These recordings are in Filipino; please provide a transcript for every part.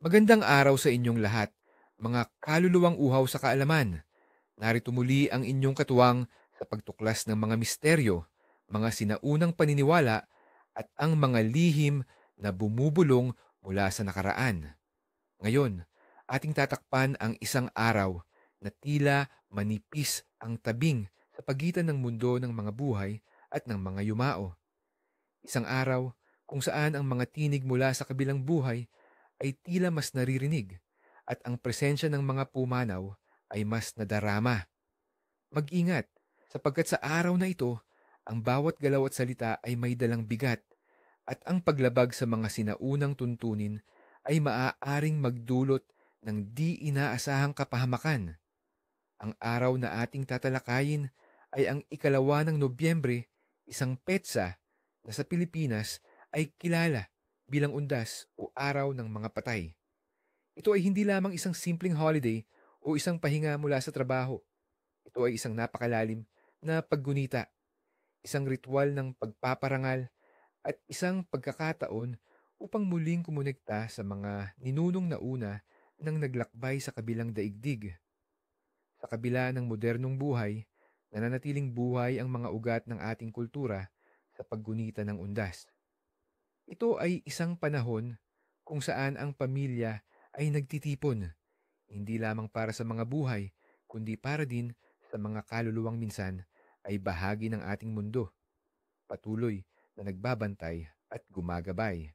Magandang araw sa inyong lahat, mga kaluluwang uhaw sa kaalaman. Narito muli ang inyong katuwang sa pagtuklas ng mga misteryo, mga sinaunang paniniwala, at ang mga lihim na bumubulong mula sa nakaraan. Ngayon, ating tatakpan ang isang araw na tila manipis ang tabing sa pagitan ng mundo ng mga buhay at ng mga yumao. Isang araw kung saan ang mga tinig mula sa kabilang buhay ay tila mas naririnig at ang presensya ng mga pumanaw ay mas nadarama. Mag-ingat sapagkat sa araw na ito, ang bawat galaw at salita ay may dalang bigat at ang paglabag sa mga sinaunang tuntunin ay maaaring magdulot ng di inaasahang kapahamakan. Ang araw na ating tatalakayin ay ang ikalawa ng Nobyembre, isang petsa na sa Pilipinas ay kilala bilang Undas o Araw ng Mga Patay. Ito ay hindi lamang isang simpleng holiday o isang pahinga mula sa trabaho. Ito ay isang napakalalim na paggunita, isang ritual ng pagpaparangal at isang pagkakataon upang muling kumonekta sa mga ninunong nauna nang naglakbay sa kabilang daigdig. Sa kabila ng modernong buhay, nananatiling buhay ang mga ugat ng ating kultura sa paggunita ng undas. Ito ay isang panahon kung saan ang pamilya ay nagtitipon, hindi lamang para sa mga buhay, kundi para din sa mga kaluluwang minsan ay bahagi ng ating mundo, patuloy na nagbabantay at gumagabay.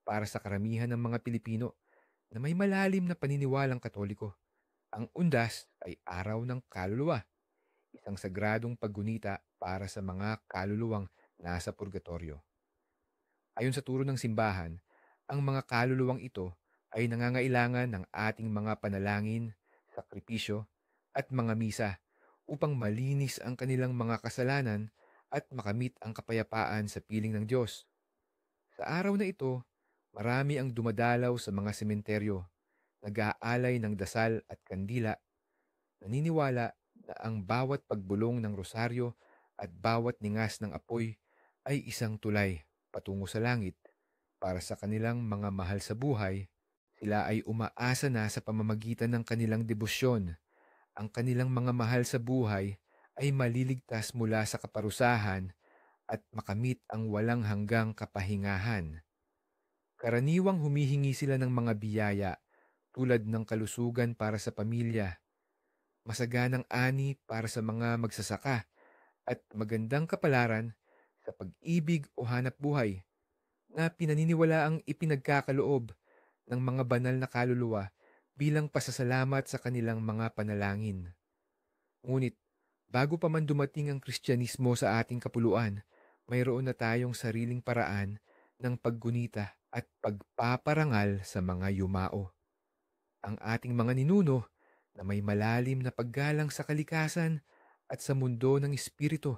Para sa karamihan ng mga Pilipino na may malalim na paniniwalang Katoliko, ang undas ay araw ng kaluluwa, isang sagradong paggunita para sa mga kaluluwang nasa purgatorio. Ayon sa turo ng simbahan, ang mga kaluluwang ito ay nangangailangan ng ating mga panalangin, sakripisyo, at mga misa upang malinis ang kanilang mga kasalanan at makamit ang kapayapaan sa piling ng Diyos. Sa araw na ito, marami ang dumadalaw sa mga sementeryo, nag-aalay ng dasal at kandila, naniniwala na ang bawat pagbulong ng rosaryo at bawat ningas ng apoy ay isang tulay patungo sa langit. Para sa kanilang mga mahal sa buhay, sila ay umaasa na sa pamamagitan ng kanilang debosyon. Ang kanilang mga mahal sa buhay ay maliligtas mula sa kaparusahan at makamit ang walang hanggang kapahingahan. Karaniwang humihingi sila ng mga biyaya tulad ng kalusugan para sa pamilya, masaganang ani para sa mga magsasaka, at magandang kapalaran sa pag-ibig o hanap buhay na pinaniniwalaang ipinagkakaloob ng mga banal na kaluluwa bilang pasasalamat sa kanilang mga panalangin. Ngunit, bago pa man dumating ang Kristyanismo sa ating kapuluan, mayroon na tayong sariling paraan ng paggunita at pagpaparangal sa mga yumao. Ang ating mga ninuno na may malalim na paggalang sa kalikasan at sa mundo ng espiritu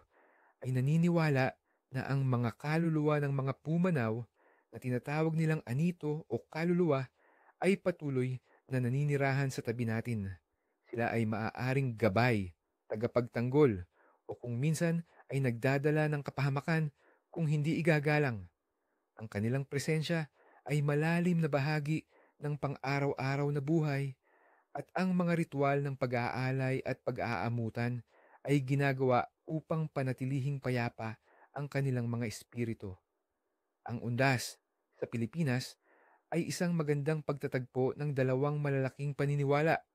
ay naniniwala na ang mga kaluluwa ng mga pumanaw na tinatawag nilang anito o kaluluwa ay patuloy na naninirahan sa tabi natin. Sila ay maaaring gabay, tagapagtanggol, o kung minsan ay nagdadala ng kapahamakan kung hindi igagalang. Ang kanilang presensya ay malalim na bahagi ng pang-araw-araw na buhay at ang mga ritual ng pag-aalay at pag-aamutan ay ginagawa upang panatilihing payapa ang kanilang mga espiritu. Ang undas sa Pilipinas ay isang magandang pagtatagpo ng dalawang malalaking paniniwala,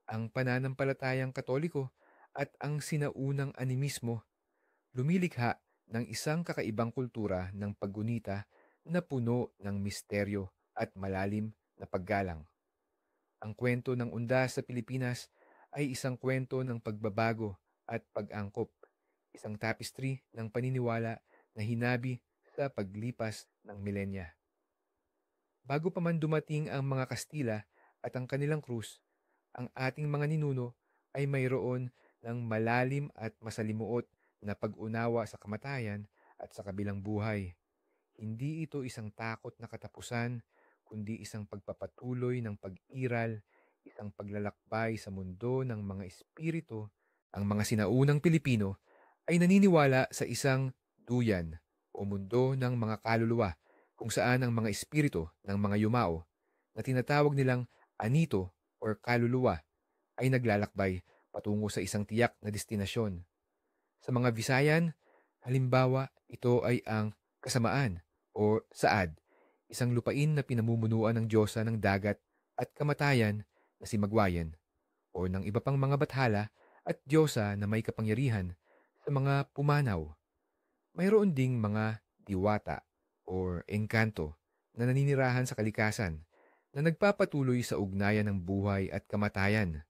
ang pananampalatayang Katoliko at ang sinaunang animismo, lumilikha ng isang kakaibang kultura ng paggunita na puno ng misteryo at malalim na paggalang. Ang kwento ng undas sa Pilipinas ay isang kwento ng pagbabago at pag-angkop, isang tapestry ng paniniwala na hinabi sa paglipas ng milenya. Bago pa man dumating ang mga Kastila at ang kanilang krus, ang ating mga ninuno ay mayroon ng malalim at masalimuot na pag-unawa sa kamatayan at sa kabilang buhay. Hindi ito isang takot na katapusan, kundi isang pagpapatuloy ng pag-iral, isang paglalakbay sa mundo ng mga espiritu. Ang mga sinaunang Pilipino ay naniniwala sa isang duyan o mundo ng mga kaluluwa kung saan ang mga espiritu ng mga yumao na tinatawag nilang anito or kaluluwa ay naglalakbay patungo sa isang tiyak na destinasyon. Sa mga Visayan, halimbawa, ito ay ang kasamaan o saad, isang lupain na pinamumunuan ng Diyosa ng dagat at kamatayan na si Magwayan o ng iba pang mga bathala at Diyosa na may kapangyarihan sa mga pumanaw. Mayroon ding mga diwata or engkanto na naninirahan sa kalikasan na nagpapatuloy sa ugnayan ng buhay at kamatayan.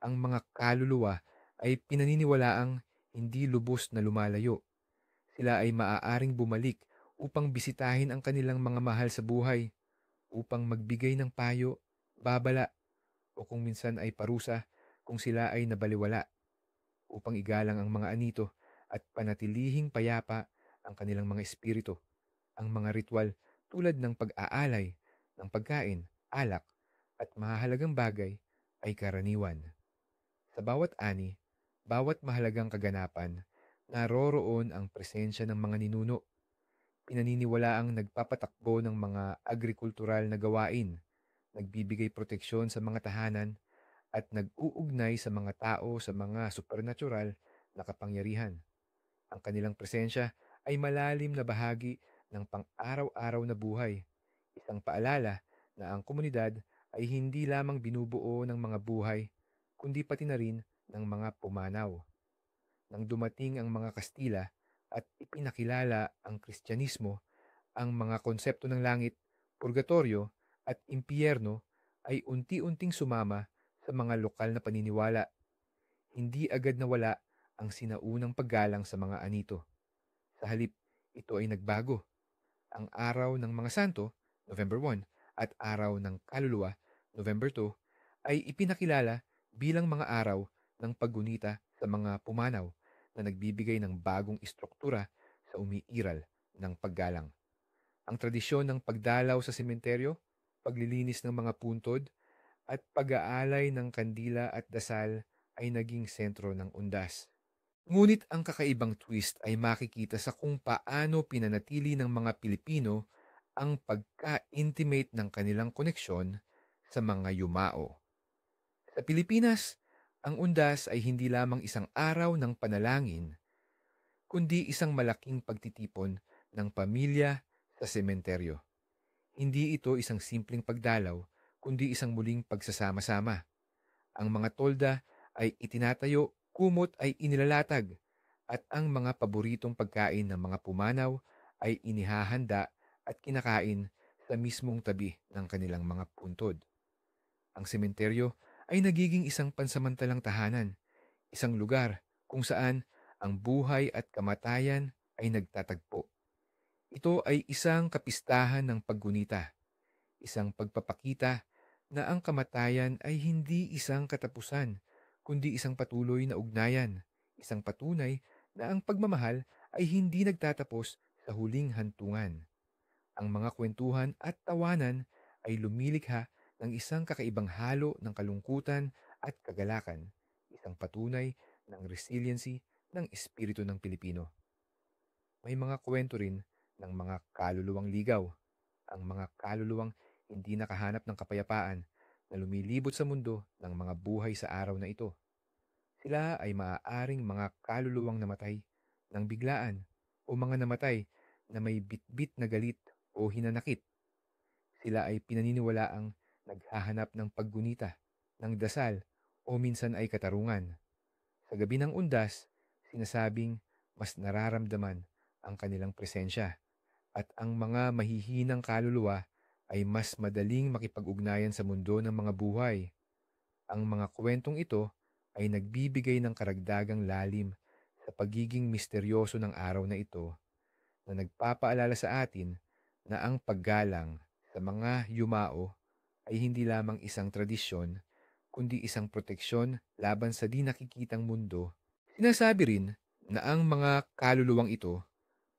Ang mga kaluluwa ay pinaniniwalaang hindi lubos na lumalayo. Sila ay maaaring bumalik upang bisitahin ang kanilang mga mahal sa buhay, upang magbigay ng payo, babala, o kung minsan ay parusa kung sila ay nabaliwala, upang igalang ang mga anito at panatilihing payapa ang kanilang mga espiritu. Ang mga ritual tulad ng pag-aalay, ng pagkain, alak, at mahalagang bagay ay karaniwan. Sa bawat ani, bawat mahalagang kaganapan, naroroon ang presensya ng mga ninuno. Pinaniniwalaang nagpapatakbo ng mga agrikultural na gawain, nagbibigay proteksyon sa mga tahanan, at nag-uugnay sa mga tao sa mga supernatural na kapangyarihan. Ang kanilang presensya ay malalim na bahagi ng pang-araw-araw na buhay, isang paalala na ang komunidad ay hindi lamang binubuo ng mga buhay, kundi pati na rin ng mga pumanaw. Nang dumating ang mga Kastila at ipinakilala ang Kristyanismo, ang mga konsepto ng langit, purgatorio at impyerno ay unti-unting sumama sa mga lokal na paniniwala. Hindi agad nawala ang sinaunang paggalang sa mga anito. Sa halip, ito ay nagbago. Ang araw ng mga santo, November 1, at araw ng kaluluwa, November 2, ay ipinakilala bilang mga araw ng paggunita sa mga pumanaw na nagbibigay ng bagong istruktura sa umiiral ng paggalang. Ang tradisyon ng pagdalaw sa sementeryo, paglilinis ng mga puntod, at pag-aalay ng kandila at dasal ay naging sentro ng undas. Ngunit ang kakaibang twist ay makikita sa kung paano pinanatili ng mga Pilipino ang pagka-intimate ng kanilang koneksyon sa mga yumao. Sa Pilipinas, ang undas ay hindi lamang isang araw ng panalangin, kundi isang malaking pagtitipon ng pamilya sa sementeryo. Hindi ito isang simpleng pagdalaw, kundi isang muling pagsasama-sama. Ang mga tolda ay itinatayo, kumot ay inilalatag, at ang mga paboritong pagkain ng mga pumanaw ay inihahanda at kinakain sa mismong tabi ng kanilang mga puntod. Ang sementeryo ay nagiging isang pansamantalang tahanan, isang lugar kung saan ang buhay at kamatayan ay nagtatagpo. Ito ay isang kapistahan ng paggunita, isang pagpapakita na ang kamatayan ay hindi isang katapusan, kundi isang patuloy na ugnayan, isang patunay na ang pagmamahal ay hindi nagtatapos sa huling hantungan. Ang mga kwentuhan at tawanan ay lumilikha ng isang kakaibang halo ng kalungkutan at kagalakan, isang patunay ng resiliency ng espiritu ng Pilipino. May mga kwento rin ng mga kaluluwang ligaw, ang mga kaluluwang hindi nakahanap ng kapayapaan na lumilibot sa mundo ng mga buhay sa araw na ito. Sila ay maaaring mga kaluluwang namatay ng biglaan o mga namatay na may bitbit na galit o hinanakit. Sila ay pinaniniwalaang naghahanap ng paggunita, ng dasal o minsan ay katarungan. Sa gabi ng undas, sinasabing mas nararamdaman ang kanilang presensya at ang mga mahihinang kaluluwa ay mas madaling makipag-ugnayan sa mundo ng mga buhay. Ang mga kwentong ito ay nagbibigay ng karagdagang lalim sa pagiging misteryoso ng araw na ito na nagpapaalala sa atin na ang paggalang sa mga yumao ay hindi lamang isang tradisyon, kundi isang proteksyon laban sa di nakikitang mundo. Sinasabi rin na ang mga kaluluwang ito,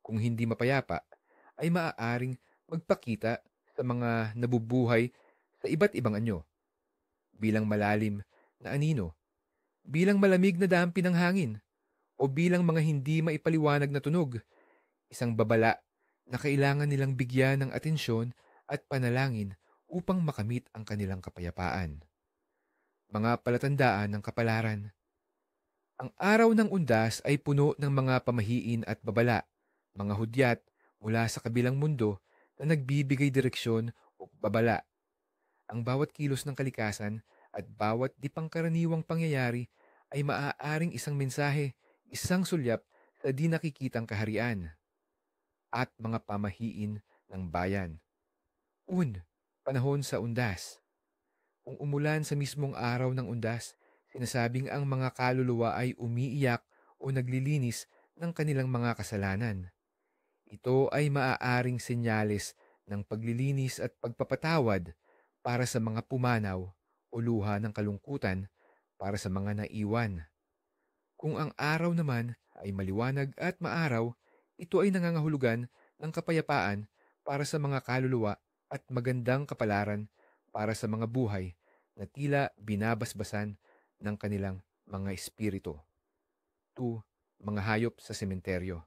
kung hindi mapayapa, ay maaaring magpakita sa mga nabubuhay sa iba't ibang anyo, bilang malalim na anino, bilang malamig na dampi ng hangin, o bilang mga hindi maipaliwanag na tunog, isang babala na kailangan nilang bigyan ng atensyon at panalangin upang makamit ang kanilang kapayapaan. Mga palatandaan ng kapalaran. Ang araw ng undas ay puno ng mga pamahiin at babala, mga hudyat mula sa kabilang mundo na nagbibigay direksyon o babala. Ang bawat kilos ng kalikasan at bawat di pangkaraniwang pangyayari ay maaaring isang mensahe, isang sulyap sa di nakikitang kaharian at mga pamahiin ng bayan. Panahon sa undas. Kung umulan sa mismong araw ng undas, sinasabing ang mga kaluluwa ay umiiyak o naglilinis ng kanilang mga kasalanan. Ito ay maaaring senyales ng paglilinis at pagpapatawad para sa mga pumanaw o luha ng kalungkutan para sa mga naiwan. Kung ang araw naman ay maliwanag at maaraw, ito ay nangangahulugan ng kapayapaan para sa mga kaluluwa at magandang kapalaran para sa mga buhay na tila binabasbasan ng kanilang mga espiritu. 2. Mga hayop sa sementeryo.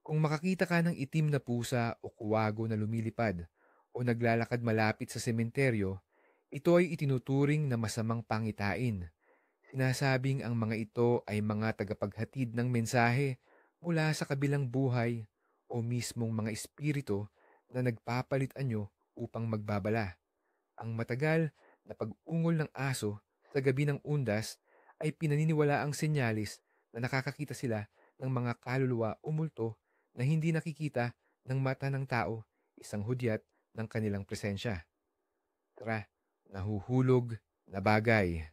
Kung makakita ka ng itim na pusa o kuwago na lumilipad o naglalakad malapit sa sementeryo, ito ay itinuturing na masamang pangitain. Sinasabing ang mga ito ay mga tagapaghatid ng mensahe mula sa kabilang buhay o mismong mga espiritu na nagpapalit anyo upang magbabala. Ang matagal na pag-ungol ng aso sa gabi ng undas ay pinaniniwalaang senyalis na nakakakita sila ng mga kaluluwa o multo na hindi nakikita ng mata ng tao, isang hudyat ng kanilang presensya. Tara, nahuhulog na bagay.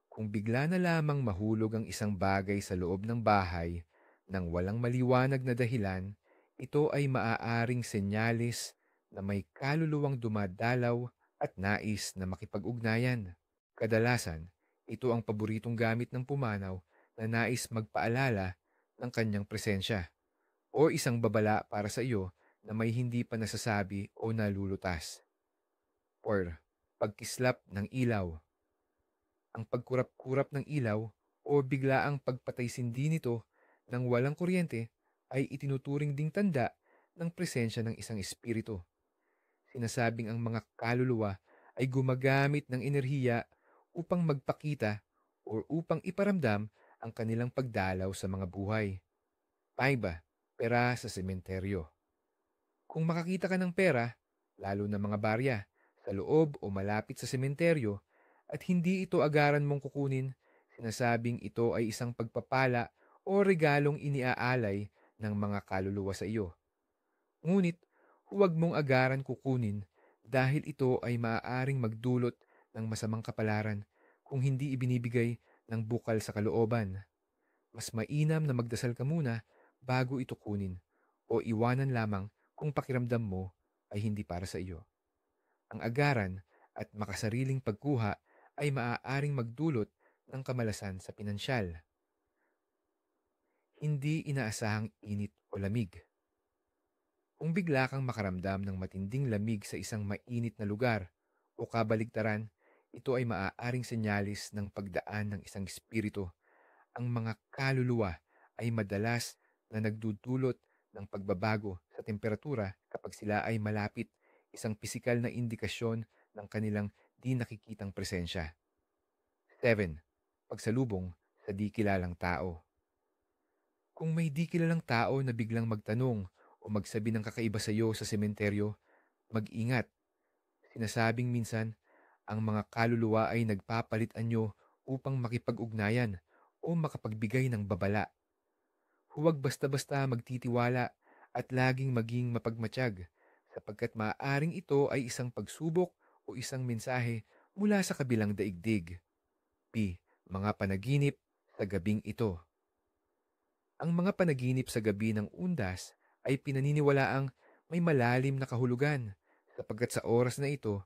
Kung bigla na lamang mahulog ang isang bagay sa loob ng bahay nang walang maliwanag na dahilan, ito ay maaaring senyalis na may kaluluwang dumadalaw at nais na makipag-ugnayan. Kadalasan, ito ang paboritong gamit ng pumanaw na nais magpaalala ng kanyang presensya o isang babala para sa iyo na may hindi pa nasasabi o nalulutas. 4. Pagkislap ng ilaw. Ang pagkurap-kurap ng ilaw o biglaang pagpatay-sindi nito nang walang kuryente ay itinuturing ding tanda ng presensya ng isang espiritu. Sinasabing ang mga kaluluwa ay gumagamit ng enerhiya upang magpakita o upang iparamdam ang kanilang pagdalaw sa mga buhay. 5. Pera sa sementeryo. Kung makakita ka ng pera, lalo na mga barya, sa loob o malapit sa sementeryo at hindi ito agaran mong kukunin, sinasabing ito ay isang pagpapala o regalong iniaalay ng mga kaluluwa sa iyo. Ngunit, huwag mong agaran kukunin dahil ito ay maaaring magdulot ng masamang kapalaran kung hindi ibinibigay ng bukal sa kalooban. Mas mainam na magdasal ka muna bago ito kunin o iwanan lamang kung pakiramdam mo ay hindi para sa iyo. Ang agaran at makasariling pagkuha ay maaaring magdulot ng kamalasan sa pinansyal. Hindi inaasahang init o lamig. Kung bigla kang makaramdam ng matinding lamig sa isang mainit na lugar o kabaligtaran, ito ay maaaring senyalis ng pagdaan ng isang espiritu. Ang mga kaluluwa ay madalas na nagdudulot ng pagbabago sa temperatura kapag sila ay malapit, isang pisikal na indikasyon ng kanilang di nakikitang presensya. 7. Pagsalubong sa di kilalang tao. Kung may di kilalang tao na biglang magtanong o magsabi ng kakaiba sa iyo sa sementeryo, mag-ingat. Sinasabing minsan, ang mga kaluluwa ay nagpapalit anyo upang makipag-ugnayan o makapagbigay ng babala. Huwag basta-basta magtitiwala at laging maging mapagmatsyag sapagkat maaaring ito ay isang pagsubok o isang mensahe mula sa kabilang daigdig. Mga panaginip sa gabing ito. Ang mga panaginip sa gabi ng undas ay pinaniniwalaang may malalim na kahulugan sapagkat sa oras na ito,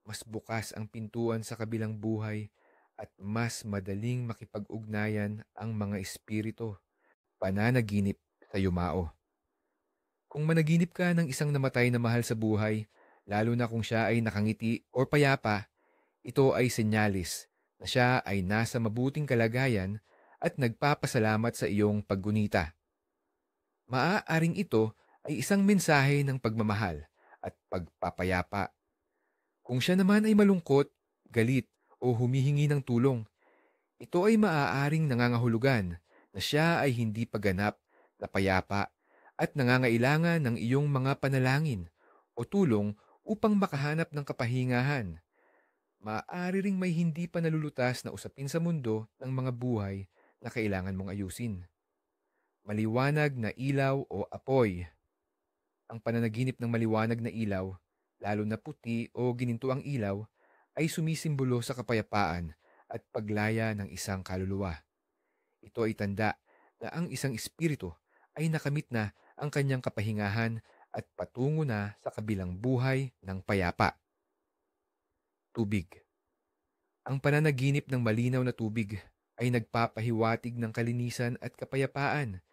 mas bukas ang pintuan sa kabilang buhay at mas madaling makipag-ugnayan ang mga espiritu. Pananaginip sa yumao. Kung managinip ka ng isang namatay na mahal sa buhay, lalo na kung siya ay nakangiti o payapa, ito ay senyalis na siya ay nasa mabuting kalagayan at nagpapasalamat sa iyong paggunita. Maaaring ito ay isang mensahe ng pagmamahal at pagpapayapa. Kung siya naman ay malungkot, galit, o humihingi ng tulong, ito ay maaaring nangangahulugan na siya ay hindi paganap na payapa at nangangailangan ng iyong mga panalangin o tulong upang makahanap ng kapahingahan. Maaari ring may hindi pa nalulutas na usapin sa mundo ng mga buhay na kailangan mong ayusin. Maliwanag na ilaw o apoy. Ang pananaginip ng maliwanag na ilaw, lalo na puti o gininto ang ilaw, ay sumisimbolo sa kapayapaan at paglaya ng isang kaluluwa. Ito ay tanda na ang isang espiritu ay nakamit na ang kanyang kapahingahan at patungo na sa kabilang buhay ng payapa. Tubig. Ang pananaginip ng malinaw na tubig ay nagpapahiwatig ng kalinisan at kapayapaan,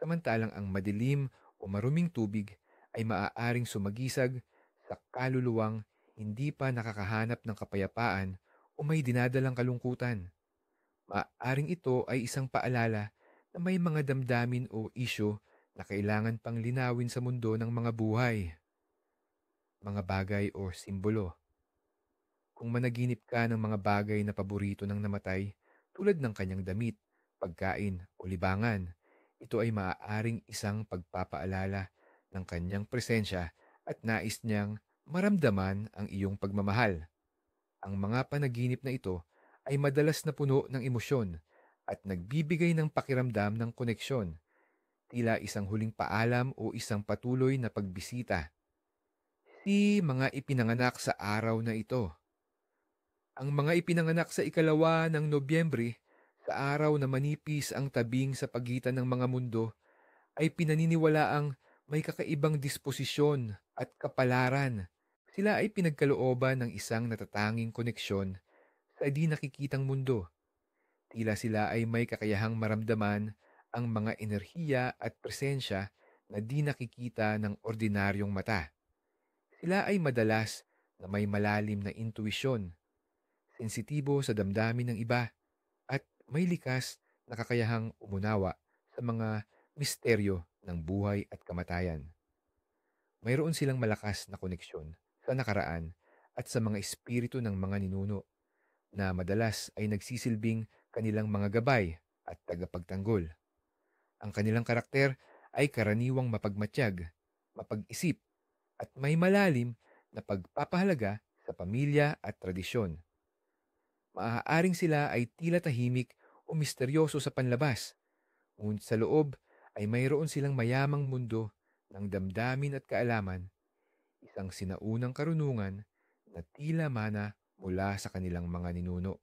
samantalang ang madilim o maruming tubig ay maaaring sumagisag sa kaluluwang hindi pa nakakahanap ng kapayapaan o may dinadalang kalungkutan. Maaaring ito ay isang paalala na may mga damdamin o isyo na kailangan pang linawin sa mundo ng mga buhay, mga bagay o simbolo. Kung managinip ka ng mga bagay na paborito ng namatay, tulad ng kanyang damit, pagkain o libangan, ito ay maaaring isang pagpapaalala ng kanyang presensya at nais niyang maramdaman ang iyong pagmamahal. Ang mga panaginip na ito ay madalas na puno ng emosyon at nagbibigay ng pakiramdam ng koneksyon, tila isang huling paalam o isang patuloy na pagbisita. Si mga ipinanganak sa araw na ito. Ang mga ipinanganak sa ikalawa ng Nobyembre, sa araw na manipis ang tabing sa pagitan ng mga mundo, ay pinaniniwalaang may kakaibang disposisyon at kapalaran. Sila ay pinagkalooban ng isang natatanging koneksyon sa di nakikitang mundo. Tila sila ay may kakayahang maramdaman ang mga enerhiya at presensya na di nakikita ng ordinaryong mata. Sila ay madalas na may malalim na intuisyon, sensitibo sa damdamin ng iba, at may likas na kakayahang umunawa sa mga misteryo ng buhay at kamatayan. Mayroon silang malakas na koneksyon sa nakaraan at sa mga espiritu ng mga ninuno na madalas ay nagsisilbing kanilang mga gabay at tagapagtanggol. Ang kanilang karakter ay karaniwang mapagmatyag, mapag-isip, at may malalim na pagpapahalaga sa pamilya at tradisyon. Maaaring sila ay tila tahimik o misteryoso sa panlabas, ngunit sa loob ay mayroon silang mayamang mundo ng damdamin at kaalaman, isang sinaunang karunungan na tila mana mula sa kanilang mga ninuno.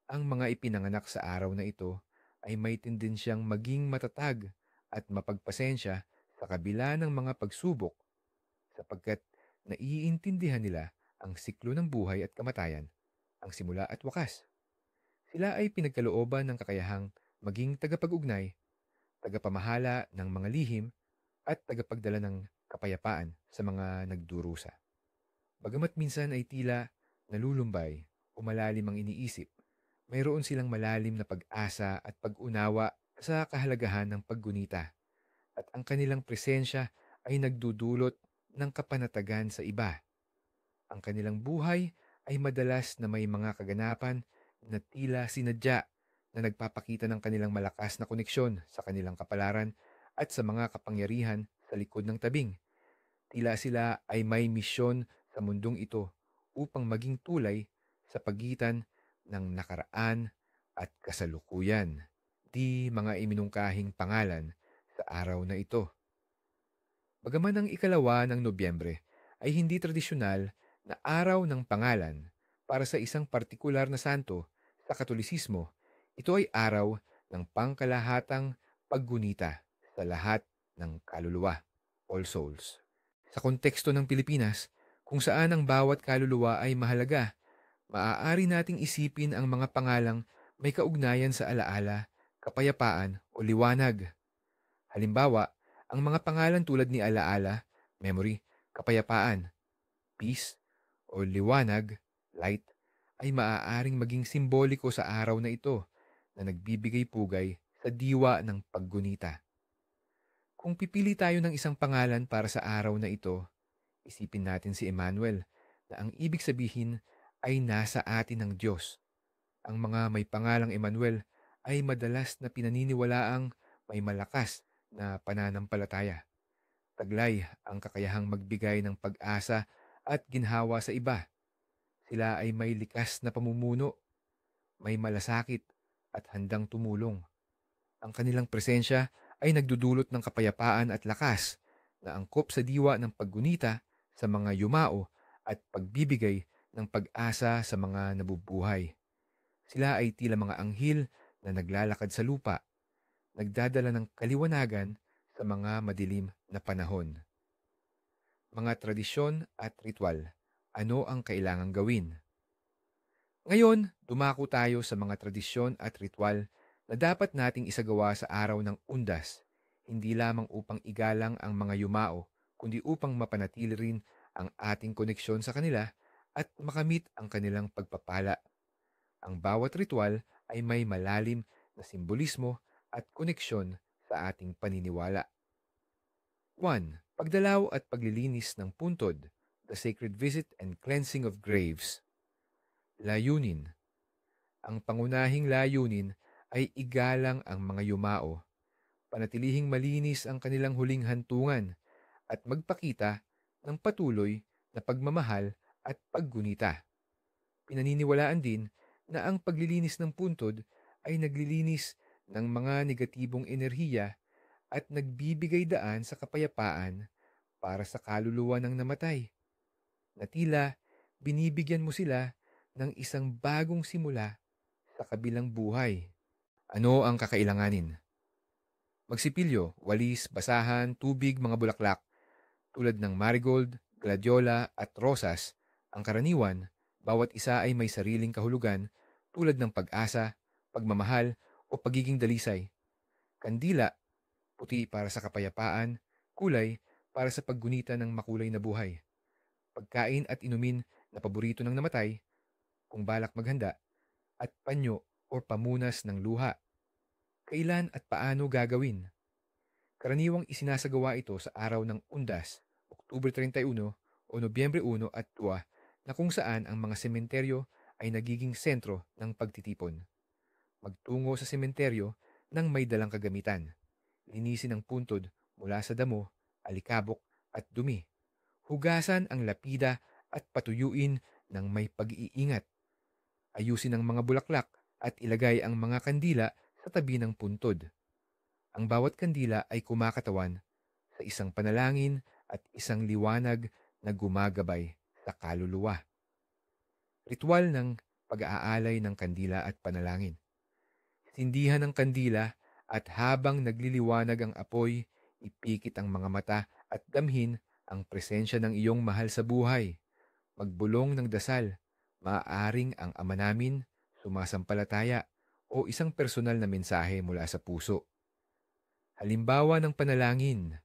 Ang mga ipinanganak sa araw na ito ay may tendensyang maging matatag at mapagpasensya sa kabila ng mga pagsubok, sapagkat naiintindihan nila ang siklo ng buhay at kamatayan, ang simula at wakas. Sila ay pinagkalooban ng kakayahang maging tagapag-ugnay, tagapamahala ng mga lihim, at tagapagdala ng kapayapaan sa mga nagdurusa. Bagamat minsan ay tila nalulumbay o malalim ang iniisip, mayroon silang malalim na pag-asa at pag-unawa sa kahalagahan ng paggunita, at ang kanilang presensya ay nagdudulot ng kapanatagan sa iba. Ang kanilang buhay ay madalas na may mga kaganapan na tila sinadya, na nagpapakita ng kanilang malakas na koneksyon sa kanilang kapalaran at sa mga kapangyarihan sa likod ng tabing. Tila sila ay may misyon sa mundong ito upang maging tulay sa pagitan ng nakaraan at kasalukuyan. Di mga iminungkahing pangalan sa araw na ito. Bagaman ang ikalawa ng Nobyembre ay hindi tradisyonal na araw ng pangalan para sa isang partikular na santo sa Katolisismo, ito ay araw ng pangkalahatang paggunita sa lahat ng kaluluwa, All Souls. Sa konteksto ng Pilipinas, kung saan ang bawat kaluluwa ay mahalaga, maaari nating isipin ang mga pangalang may kaugnayan sa alaala, kapayapaan o liwanag. Halimbawa, ang mga pangalan tulad ni alaala, memory, kapayapaan, peace, o liwanag, light, ay maaaring maging simboliko sa araw na ito na nagbibigay pugay sa diwa ng paggunita. Kung pipili tayo ng isang pangalan para sa araw na ito, isipin natin si Emmanuel na ang ibig sabihin ay nasa atin ng Diyos. Ang mga may pangalang Emmanuel ay madalas na pinaniniwalaang may malakas na pananampalataya. Taglay ang kakayahang magbigay ng pag-asa at ginhawa sa iba. Sila ay may likas na pamumuno, may malasakit at handang tumulong. Ang kanilang presensya ay nagdudulot ng kapayapaan at lakas na angkop sa diwa ng paggunita sa mga yumao at pagbibigay ng pag-asa sa mga nabubuhay. Sila ay tila mga anghel na naglalakad sa lupa, nagdadala ng kaliwanagan sa mga madilim na panahon. Mga tradisyon at ritual. Ano ang kailangang gawin? Ngayon, dumako tayo sa mga tradisyon at ritual na dapat nating isagawa sa araw ng Undas, hindi lamang upang igalang ang mga yumao, kundi upang mapanatili rin ang ating koneksyon sa kanila at makamit ang kanilang pagpapala. Ang bawat ritual ay may malalim na simbolismo at koneksyon sa ating paniniwala. 1. Pagdalaw at paglilinis ng puntod, the sacred visit and cleansing of graves. Layunin. Ang pangunahing layunin ay igalang ang mga yumao, panatilihing malinis ang kanilang huling hantungan, at magpakita ng patuloy na pagmamahal at paggunita. Pinaniniwalaan din na ang paglilinis ng puntod ay naglilinis ng mga negatibong enerhiya at nagbibigay daan sa kapayapaan para sa kaluluwa ng namatay, na tila binibigyan mo sila ng isang bagong simula sa kabilang buhay. Ano ang kakailanganin? Magsipilyo, walis, basahan, tubig, mga bulaklak tulad ng marigold, gladiola at rosas. Ang karaniwan, bawat isa ay may sariling kahulugan tulad ng pag-asa, pagmamahal o pagiging dalisay. Kandila, puti para sa kapayapaan, kulay para sa paggunita ng makulay na buhay. Pagkain at inumin na paborito ng namatay, kung balak maghanda, at panyo o pamunas ng luha. Kailan at paano gagawin? Karaniwang isinasagawa ito sa araw ng Undas, Oktubre 31 o Nobyembre 1 at 2, na kung saan ang mga sementeryo ay nagiging sentro ng pagtitipon. Magtungo sa sementeryo ng may dalang kagamitan. Linisin ang puntod mula sa damo, alikabok at dumi. Hugasan ang lapida at patuyuin ng may pag-iingat. Ayusin ang mga bulaklak at ilagay ang mga kandila sa tabi ng puntod. Ang bawat kandila ay kumakatawan sa isang panalangin at isang liwanag na gumagabay sa kaluluwa. Ritual ng pag-aalay ng kandila at panalangin. Sindihan ng kandila at habang nagliliwanag ang apoy, ipikit ang mga mata at damhin ang presensya ng iyong mahal sa buhay. Magbulong ng dasal, maaaring ang ama namin, sumasampalataya, o isang personal na mensahe mula sa puso. Halimbawa ng panalangin.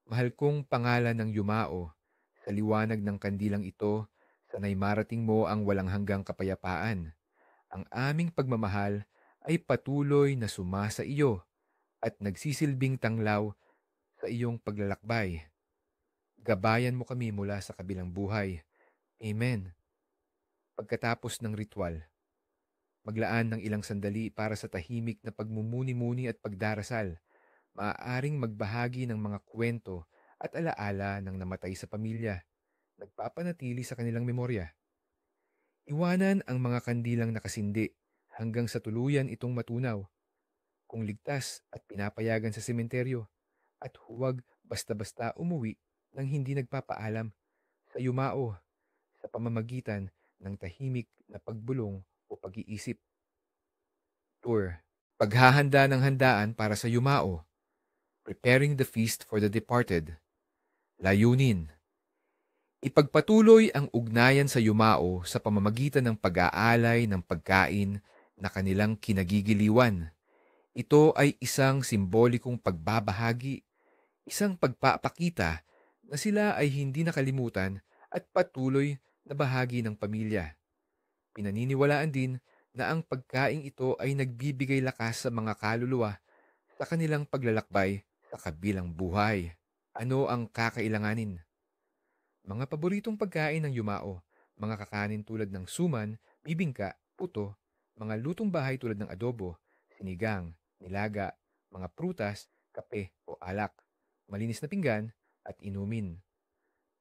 Mahal kong pangalan ng yumao, sa liwanag ng kandilang ito, sanay marating mo ang walang hanggang kapayapaan. Ang aming pagmamahal ay patuloy na sumasa iyo at nagsisilbing tanglaw sa iyong paglalakbay. Gabayan mo kami mula sa kabilang buhay. Amen. Pagkatapos ng ritual, maglaan ng ilang sandali para sa tahimik na pagmumuni-muni at pagdarasal. Maaaring magbahagi ng mga kwento at alaala ng namatay sa pamilya, nagpapanatili sa kanilang memorya. Iwanan ang mga kandilang nakasindi hanggang sa tuluyan itong matunaw. Kung ligtas at pinapayagan sa sementeryo, at huwag basta-basta umuwi nang hindi nagpapaalam sa yumao sa pamamagitan ng tahimik na pagbulong o pag-iisip. Tour. Paghahanda ng handaan para sa yumao. Preparing the feast for the departed. Layunin. Ipagpatuloy ang ugnayan sa yumao sa pamamagitan ng pag-aalay ng pagkain na kanilang kinagigiliwan. Ito ay isang simbolikong pagbabahagi, isang pagpapakita na sila ay hindi nakalimutan at patuloy na bahagi ng pamilya. Pinaniniwalaan din na ang pagkaing ito ay nagbibigay lakas sa mga kaluluwa sa kanilang paglalakbay sa kabilang buhay. Ano ang kakailanganin? Mga paboritong pagkain ng yumao, mga kakanin tulad ng suman, bibingka, puto, mga lutong bahay tulad ng adobo, sinigang, nilaga, mga prutas, kape o alak, malinis na pinggan at inumin.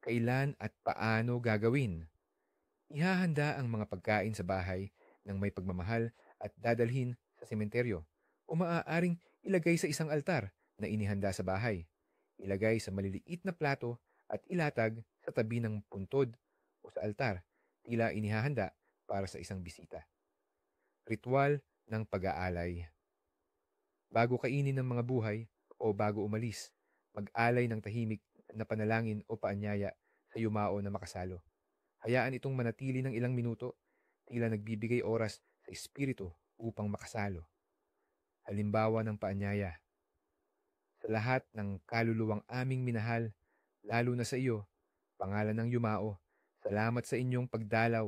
Kailan at paano gagawin? Ihahanda ang mga pagkain sa bahay ng may pagmamahal at dadalhin sa sementeryo o maaaring ilagay sa isang altar na inihanda sa bahay. Ilagay sa maliliit na plato at ilatag sa tabi ng puntod o sa altar, tila inihahanda para sa isang bisita. Ritual ng pag-aalay. Bago kainin ng mga buhay o bago umalis, mag-alay ng tahimik na panalangin o paanyaya sa yumao na makasalo. Hayaan itong manatili ng ilang minuto, tila nagbibigay oras sa espiritu upang makasalo. Halimbawa ng paanyaya. Sa lahat ng kaluluwang aming minahal, lalo na sa iyo, pangalan ng yumao, salamat sa inyong pagdalaw.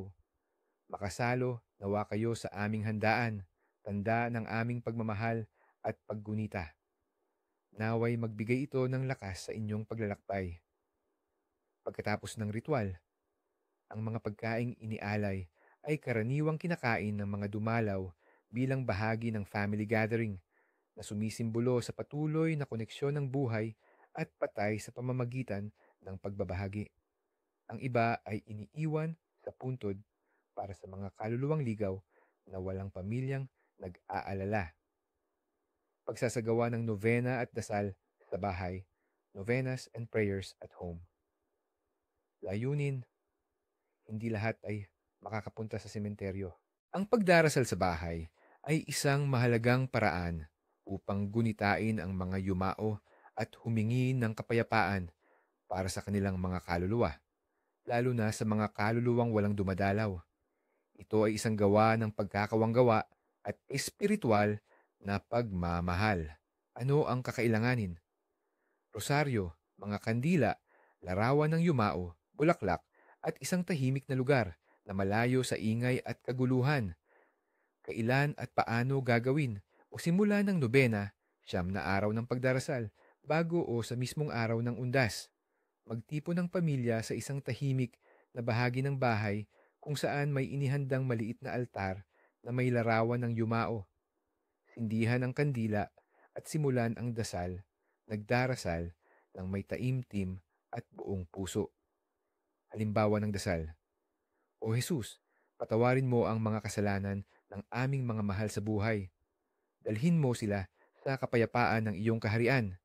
Makasalo, nawa kayo sa aming handaan, tanda ng aming pagmamahal at paggunita. Naway magbigay ito ng lakas sa inyong paglalakbay. Pagkatapos ng ritual, ang mga pagkaing inialay ay karaniwang kinakain ng mga dumalaw bilang bahagi ng family gathering na sumisimbolo sa patuloy na koneksyon ng buhay at patay sa pamamagitan ng pagbabahagi. Ang iba ay iniiwan sa puntod para sa mga kaluluwang ligaw na walang pamilyang nag-aalala. Pagsasagawa ng novena at dasal sa bahay, novenas and prayers at home. Layunin, hindi lahat ay makakapunta sa sementeryo. Ang pagdarasal sa bahay ay isang mahalagang paraan upang gunitain ang mga yumao at humingi ng kapayapaan para sa kanilang mga kaluluwa, lalo na sa mga kaluluwang walang dumadalaw. Ito ay isang gawa ng pagkakawanggawa at espiritual na pagmamahal. Ano ang kakailanganin? Rosaryo, mga kandila, larawan ng yumao, bulaklak, at isang tahimik na lugar na malayo sa ingay at kaguluhan. Kailan at paano gagawin o simula ng nobena, 9 araw ng pagdarasal, bago o sa mismong araw ng undas. Magtipon ng pamilya sa isang tahimik na bahagi ng bahay kung saan may inihandang maliit na altar na may larawan ng yumao. Sindihan ang kandila at simulan ang dasal, nagdarasal ng may taimtim at buong puso. Halimbawa ng dasal. O Jesus, patawarin mo ang mga kasalanan ng aming mga mahal sa buhay. Dalhin mo sila sa kapayapaan ng iyong kaharian.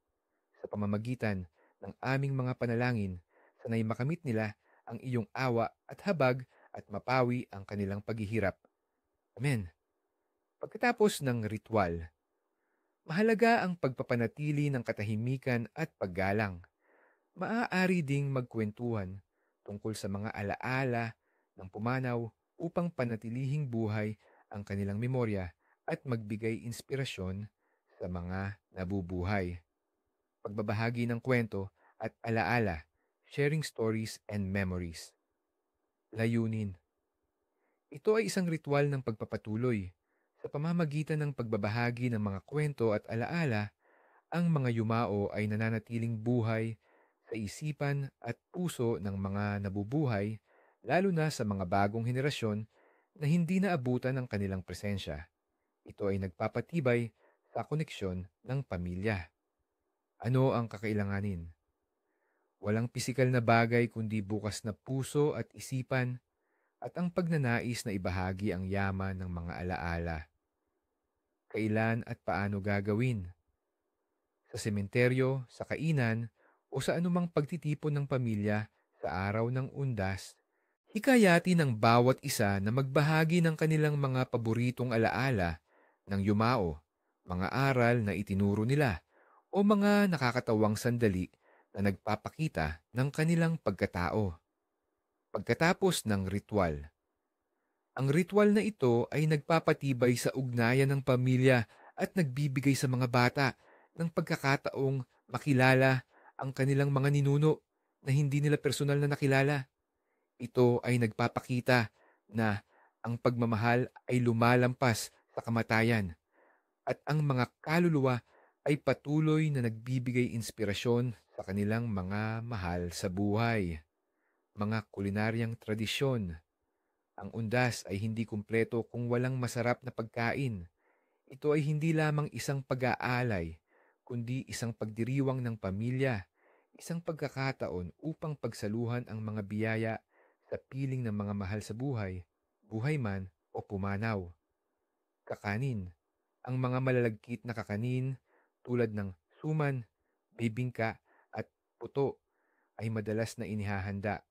Sa pamamagitan ng aming mga panalangin, sanay makamit nila ang iyong awa at habag at mapawi ang kanilang paghihirap. Amen. Pagkatapos ng ritual, mahalaga ang pagpapanatili ng katahimikan at paggalang. Maaari ding magkwentuhan tungkol sa mga alaala ng pumanaw upang panatilihing buhay ang kanilang memorya at magbigay inspirasyon sa mga nabubuhay. Pagbabahagi ng kwento at alaala, sharing stories and memories. Layunin. Ito ay isang ritual ng pagpapatuloy. Sa pamamagitan ng pagbabahagi ng mga kwento at alaala, ang mga yumao ay nananatiling buhay sa isipan at puso ng mga nabubuhay, lalo na sa mga bagong henerasyon na hindi naabutan ng kanilang presensya. Ito ay nagpapatibay sa koneksyon ng pamilya. Ano ang kakailanganin? Walang pisikal na bagay kundi bukas na puso at isipan at ang pagnanais na ibahagi ang yaman ng mga alaala. Kailan at paano gagawin? Sa sementeryo, sa kainan, o sa anumang pagtitipon ng pamilya sa araw ng undas, hikayatin ng bawat isa na magbahagi ng kanilang mga paboritong alaala ng yumao, mga aral na itinuro nila, o mga nakakatawang sandali na nagpapakita ng kanilang pagkatao. Pagkatapos ng ritual. Ang ritual na ito ay nagpapatibay sa ugnayan ng pamilya at nagbibigay sa mga bata ng pagkakataong makilala ang kanilang mga ninuno na hindi nila personal na nakilala. Ito ay nagpapakita na ang pagmamahal ay lumalampas sa kamatayan at ang mga kaluluwa ay patuloy na nagbibigay inspirasyon sa kanilang mga mahal sa buhay. Mga kulinaryang tradisyon. Ang undas ay hindi kumpleto kung walang masarap na pagkain. Ito ay hindi lamang isang pag-aalay, kundi isang pagdiriwang ng pamilya, isang pagkakataon upang pagsaluhan ang mga biyaya sa piling ng mga mahal sa buhay, buhay man o pumanaw. Kakanin. Ang mga malalagkit na kakanin tulad ng suman, bibingka at puto ay madalas na inihahanda.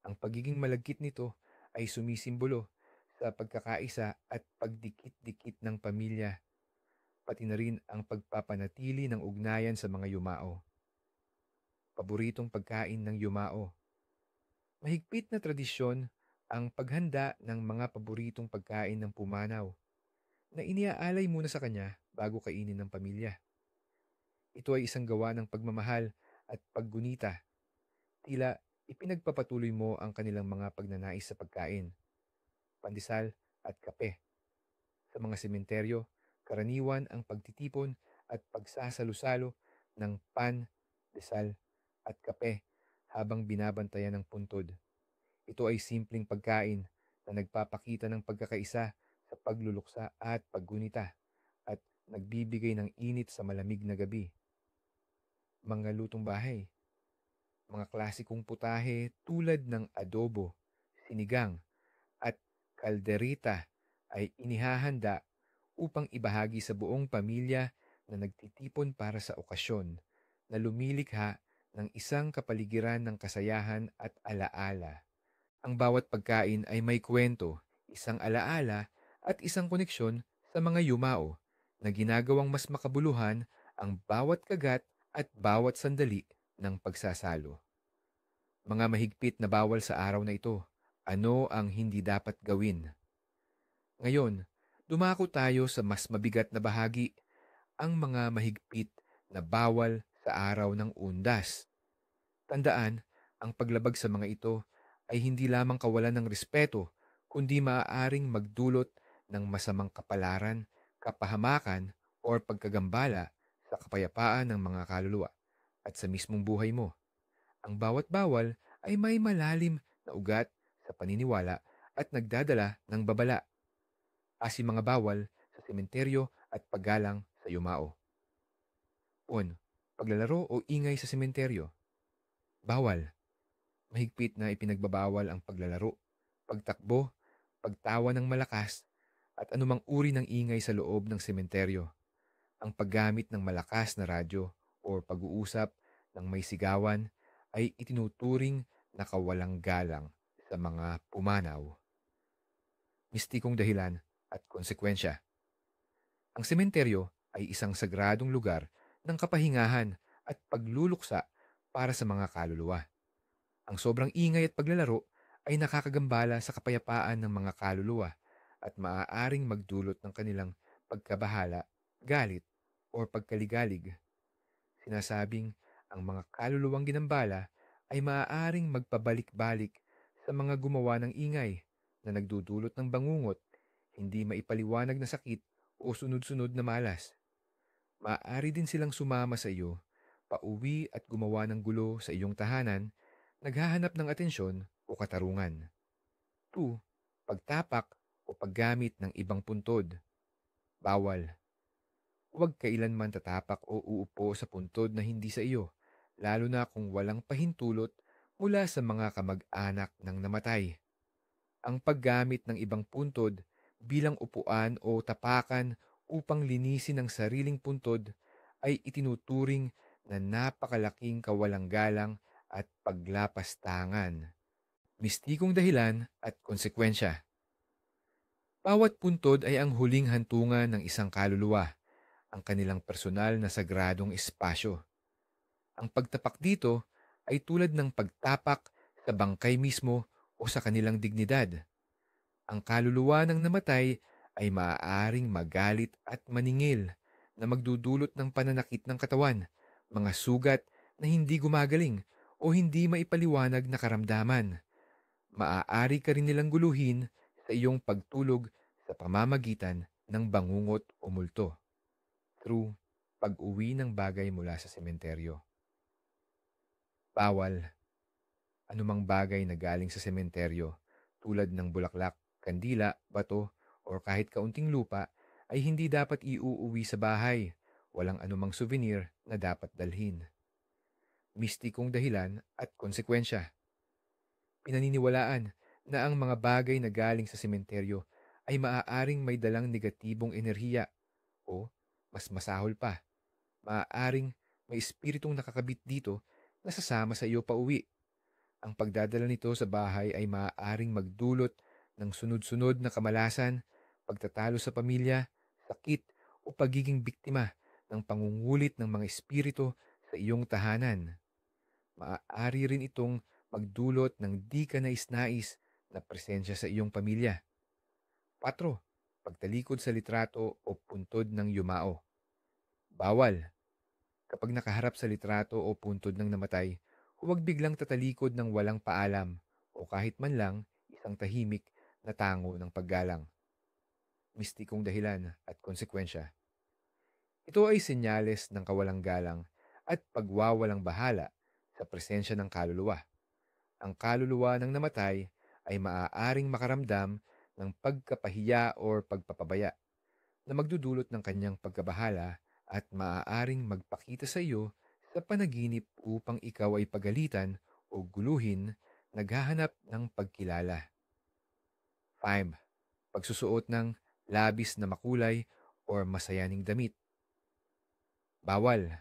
Ang pagiging malagkit nito ay sumisimbolo sa pagkakaisa at pagdikit-dikit ng pamilya, pati na rin ang pagpapanatili ng ugnayan sa mga yumao. Paboritong pagkain ng yumao. Mahigpit na tradisyon ang paghanda ng mga paboritong pagkain ng pumanaw na iniaalay muna sa kanya bago kainin ng pamilya. Ito ay isang gawa ng pagmamahal at paggunita. Tila ipinagpapatuloy mo ang kanilang mga pagnanais sa pagkain, pandesal at kape. Sa mga sementeryo, karaniwan ang pagtitipon at pagsasalo-salo ng pan, desal at kape habang binabantayan ng puntod. Ito ay simpleng pagkain na nagpapakita ng pagkakaisa sa pagluluksa at paggunita at nagbibigay ng init sa malamig na gabi. Mga lutong bahay. Mga klasikong putahe tulad ng adobo, sinigang, at kalderita ay inihahanda upang ibahagi sa buong pamilya na nagtitipon para sa okasyon na lumilikha ng isang kapaligiran ng kasayahan at alaala. Ang bawat pagkain ay may kwento, isang alaala at isang koneksyon sa mga yumao na ginagawang mas makabuluhan ang bawat kagat at bawat sandali ng pagsasalo. Mga mahigpit na bawal sa araw na ito. Ano ang hindi dapat gawin? Ngayon, dumako tayo sa mas mabigat na bahagi, ang mga mahigpit na bawal sa araw ng undas. Tandaan, ang paglabag sa mga ito ay hindi lamang kawalan ng respeto, kundi maaaring magdulot ng masamang kapalaran, kapahamakan, o pagkagambala sa kapayapaan ng mga kaluluwa at sa mismong buhay mo. Ang bawat bawal ay may malalim na ugat sa paniniwala at nagdadala ng babala. Asi mga bawal sa sementeryo at paggalang sa yumao. 1. Paglalaro o ingay sa sementeryo. Bawal. Mahigpit na ipinagbabawal ang paglalaro, pagtakbo, pagtawa ng malakas, at anumang uri ng ingay sa loob ng sementeryo. Ang paggamit ng malakas na radyo o pag-uusap ng may sigawan ay itinuturing na kawalang galang sa mga pumanaw. Mistikong dahilan at konsekwensya. Ang sementeryo ay isang sagradong lugar ng kapahingahan at pagluluksa para sa mga kaluluwa. Ang sobrang ingay at paglalaro ay nakakagambala sa kapayapaan ng mga kaluluwa at maaaring magdulot ng kanilang pagkabahala, galit, o pagkaligalig. Sinasabing ang mga kaluluwang ginambala ay maaaring magpabalik-balik sa mga gumawa ng ingay na nagdudulot ng bangungot, hindi maipaliwanag na sakit o sunod-sunod na malas. Maaari din silang sumama sa iyo, pauwi at gumawa ng gulo sa iyong tahanan, naghahanap ng atensyon o katarungan. 2. Pagtapak o paggamit ng ibang puntod. Bawal. Huwag kailanman tatapak o uupo sa puntod na hindi sa iyo, lalo na kung walang pahintulot mula sa mga kamag-anak ng namatay. Ang paggamit ng ibang puntod bilang upuan o tapakan upang linisin ang sariling puntod ay itinuturing na napakalaking kawalang galang at paglapastangan. Mistikong dahilan at konsekwensya. Bawat puntod ay ang huling hantungan ng isang kaluluwa, ang kanilang personal na sagradong espasyo. Ang pagtapak dito ay tulad ng pagtapak sa bangkay mismo o sa kanilang dignidad. Ang kaluluwa ng namatay ay maaaring magalit at maningil na magdudulot ng pananakit ng katawan, mga sugat na hindi gumagaling o hindi maipaliwanag na karamdaman. Maaari ka rin nilang guluhin sa iyong pagtulog sa pamamagitan ng bangungot o multo. Through pag-uwi ng bagay mula sa sementeryo. Bawal. Anumang bagay na galing sa sementeryo, tulad ng bulaklak, kandila, bato, o kahit kaunting lupa, ay hindi dapat iuuwi sa bahay. Walang anumang souvenir na dapat dalhin. Mistikong dahilan at konsekwensya. Pinaniniwalaan na ang mga bagay na galing sa sementeryo ay maaaring may dalang negatibong enerhiya o, mas masahol pa, maaaring may espiritong nakakabit dito na sasama sa iyo pauwi. Ang pagdadala nito sa bahay ay maaaring magdulot ng sunod-sunod na kamalasan, pagtatalo sa pamilya, sakit o pagiging biktima ng pangungulit ng mga espiritu sa iyong tahanan. Maaari rin itong magdulot ng di ka nais-nais na presensya sa iyong pamilya. 4. Pagtalikod sa litrato o puntod ng yumao. Bawal. Kapag nakaharap sa litrato o puntod ng namatay, huwag biglang tatalikod ng walang paalam o kahit man lang isang tahimik na tango ng paggalang. Mistikong dahilan at konsekwensya. Ito ay senyales ng kawalang galang at pagwawalang bahala sa presensya ng kaluluwa. Ang kaluluwa ng namatay ay maaaring makaramdam ng pagkapahiya o pagpapabaya na magdudulot ng kanyang pagkabahala at maaaring magpakita sa iyo sa panaginip upang ikaw ay pagalitan o guluhin, naghahanap ng pagkilala. 5. Pagsusuot ng labis na makulay o masayaning damit. Bawal.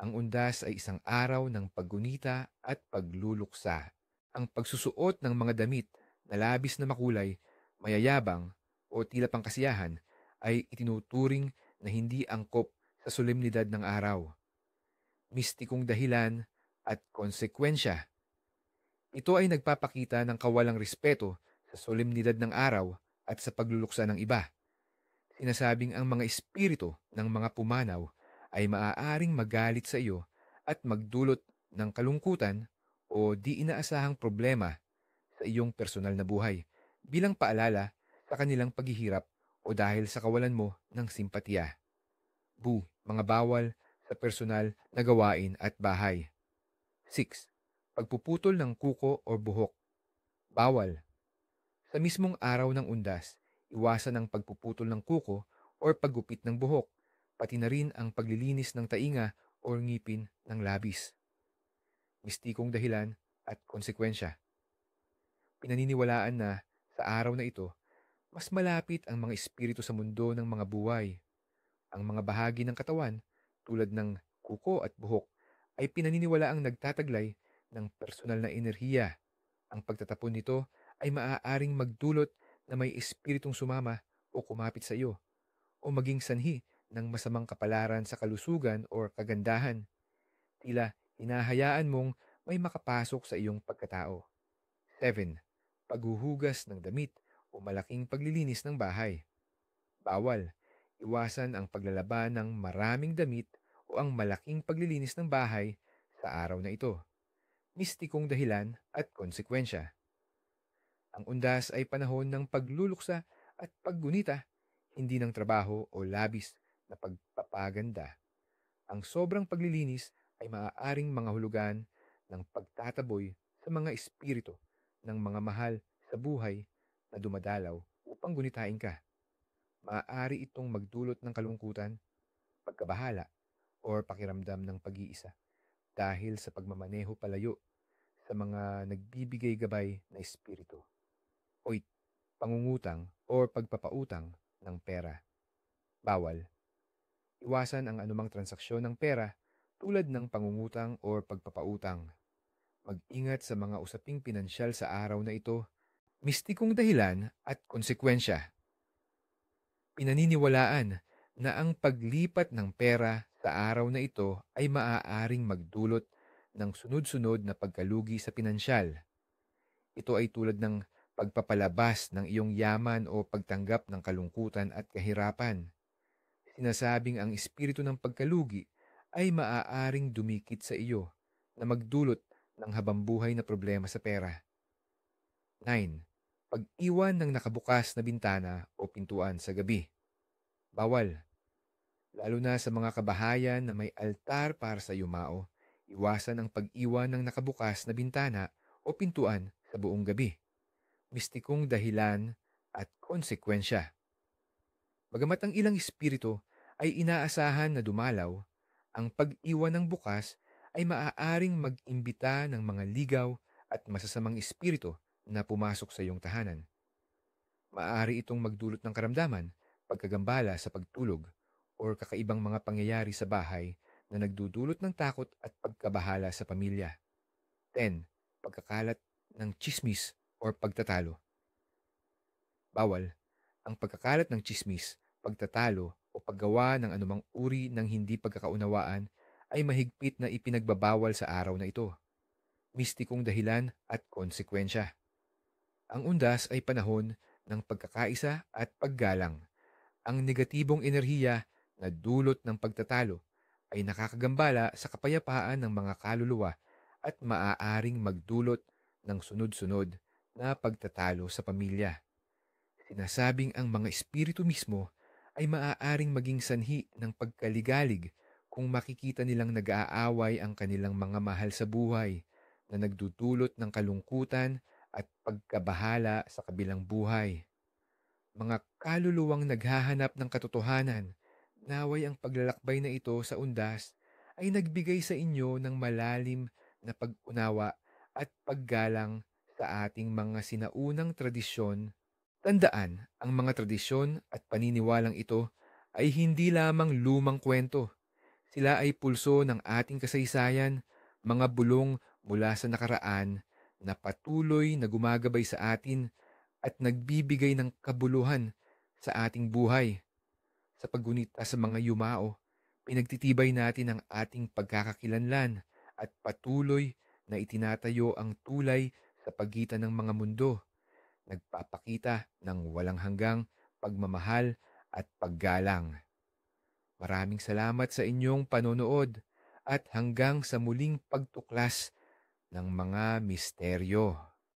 Ang undas ay isang araw ng paggunita at pagluluksa. Ang pagsusuot ng mga damit na labis na makulay, mayayabang o tila pangkasiyahan ay itinuturing na hindi angkop sa solemnidad ng araw. Mistikong dahilan at konsekwensya. Ito ay nagpapakita ng kawalang respeto sa solemnidad ng araw at sa pagluluksa ng iba. Sinasabing ang mga espiritu ng mga pumanaw ay maaaring magalit sa iyo at magdulot ng kalungkutan o di inaasahang problema sa iyong personal na buhay bilang paalala sa kanilang paghihirap o dahil sa kawalan mo ng simpatiya. Mga bawal sa personal na gawain at bahay. 6. Pagpuputol ng kuko o buhok. Bawal. Sa mismong araw ng undas, iwasan ang pagpuputol ng kuko o paggupit ng buhok, pati na rin ang paglilinis ng tainga o ngipin ng labis. Mistikong dahilan at konsekwensya. Pinaniniwalaan na sa araw na ito, mas malapit ang mga espiritu sa mundo ng mga buhay. Ang mga bahagi ng katawan, tulad ng kuko at buhok, ay pinaniniwalaang nagtataglay ng personal na enerhiya. Ang pagtatapon nito ay maaaring magdulot na may espiritong sumama o kumapit sa iyo, o maging sanhi ng masamang kapalaran sa kalusugan o kagandahan. Tila hinahayaan mong may makapasok sa iyong pagkatao. 7. Paghuhugas ng damit o malaking paglilinis ng bahay. Bawal. Iwasan ang paglalaban ng maraming damit o ang malaking paglilinis ng bahay sa araw na ito. Mistikong dahilan at konsekwensya. Ang undas ay panahon ng pagluluksa at paggunita, hindi ng trabaho o labis na pagpapaganda. Ang sobrang paglilinis ay maaaring mga hulugan ng pagtataboy sa mga espiritu ng mga mahal sa buhay na dumadalaw upang gunitain ka. Maaari itong magdulot ng kalungkutan, pagkabahala, o pakiramdam ng pag-iisa dahil sa pagmamaneho palayo sa mga nagbibigay gabay na espiritu. 8. Pangungutang o pagpapautang ng pera. Bawal. Iwasan ang anumang transaksyon ng pera tulad ng pangungutang o pagpapautang. Mag-ingat sa mga usaping pinansyal sa araw na ito. Mistikong dahilan at konsekwensya. Pinaniniwalaan na ang paglipat ng pera sa araw na ito ay maaaring magdulot ng sunod-sunod na pagkalugi sa pinansyal. Ito ay tulad ng pagpapalabas ng iyong yaman o pagtanggap ng kalungkutan at kahirapan. Sinasabing ang espiritu ng pagkalugi ay maaaring dumikit sa iyo na magdulot ng habambuhay na problema sa pera. 9. Pag-iwan ng nakabukas na bintana o pintuan sa gabi. Bawal. Lalo na sa mga kabahayan na may altar para sa yumao, iwasan ang pag-iwan ng nakabukas na bintana o pintuan sa buong gabi. Mistikong dahilan at konsekwensya. Bagamat ang ilang espiritu ay inaasahan na dumalaw, ang pag-iwan ng bukas ay maaaring mag-imbita ng mga ligaw at masasamang espiritu na pumasok sa iyong tahanan. Maaari itong magdulot ng karamdaman, pagkagambala sa pagtulog, o kakaibang mga pangyayari sa bahay na nagdudulot ng takot at pagkabahala sa pamilya. 10. Pagkakalat ng chismis o pagtatalo. Bawal. Ang pagkakalat ng chismis, pagtatalo o paggawa ng anumang uri ng hindi pagkakaunawaan ay mahigpit na ipinagbabawal sa araw na ito. Mistikong dahilan at konsekwensya. Ang undas ay panahon ng pagkakaisa at paggalang. Ang negatibong enerhiya na dulot ng pagtatalo ay nakakagambala sa kapayapaan ng mga kaluluwa at maaaring magdulot ng sunod-sunod na pagtatalo sa pamilya. Sinasabing ang mga espiritu mismo ay maaaring maging sanhi ng pagkaligalig kung makikita nilang nag-aaway ang kanilang mga mahal sa buhay na nagdudulot ng kalungkutan at pagkabahala sa kabilang buhay. Mga kaluluwang naghahanap ng katotohanan, naway ang paglalakbay na ito sa undas ay nagbigay sa inyo ng malalim na pag-unawa at paggalang sa ating mga sinaunang tradisyon. Tandaan, ang mga tradisyon at paniniwalang ito ay hindi lamang lumang kwento. Sila ay pulso ng ating kasaysayan, mga bulong mula sa nakaraan na patuloy na gumagabay sa atin at nagbibigay ng kabuluhan sa ating buhay. Sa paggunita sa mga yumao, pinagtitibay natin ang ating pagkakakilanlan at patuloy na itinatayo ang tulay sa pagitan ng mga mundo, nagpapakita ng walang hanggang pagmamahal at paggalang. Maraming salamat sa inyong panonood at hanggang sa muling pagtuklas ng mga misteryo.